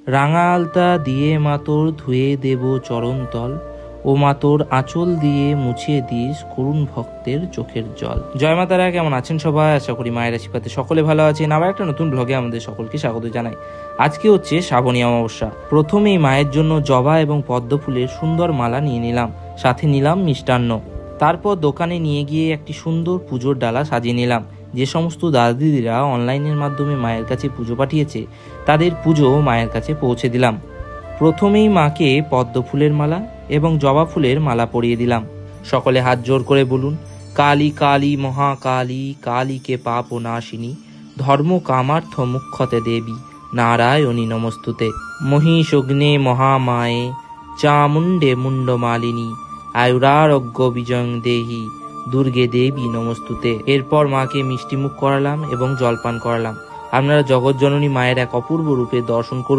রাঙা আলতা দিয়ে মাতোর ধুয়ে দেব চরণতল, ও মাতোর আঁচল দিয়ে মুছিয়ে দিস করুণ ভক্তের চোখের জল। জয় মা তারা, কেমন আছেন সবাই? আশা করি মায়ের আশীর্বাদে সকলে ভালো আছেন। আবার একটা নতুন ব্লগে আমাদের সকলকে স্বাগত জানাই। আজকে হচ্ছে শ্রাবণী অমাবস্যা। প্রথমেই মায়ের জন্য জবা এবং পদ্ম ফুলের সুন্দর মালা নিয়ে নিলাম, সাথে নিলাম মিষ্টান্ন। তারপর দোকানে নিয়ে গিয়ে একটি সুন্দর পুজোর ডালা সাজিয়ে নিলাম। যে সমস্ত দাদা দিদিরা অনলাইনের মাধ্যমে মায়ের কাছে পুজো পাঠিয়েছে, তাদের পুজো মায়ের কাছে পৌঁছে দিলাম। প্রথমেই মাকে পদ্ম ফুলের মালা এবং জবা ফুলের মালা পরিয়ে দিলাম। সকলে হাত জোর করে বলুন, কালী কালী মহাকালী, কালীকে পাপ নাশিনী, ধর্ম কামার্থ মুখ্যতে দেবী, নারায়ণী নমস্তুতে। মহিষগ্নে মহামায়ে, চামুণ্ডে মুন্ডমালিনী, আয়ুরারোগ্য বিজয়ং দেহি, দুর্গে দেবী নমস্তুতে। এরপর মাকে মিষ্টি মুখ করালাম এবং জলপান করালাম। আপনারা জগৎজননী মায়ের এক অপূর্ব রূপে দর্শন করুন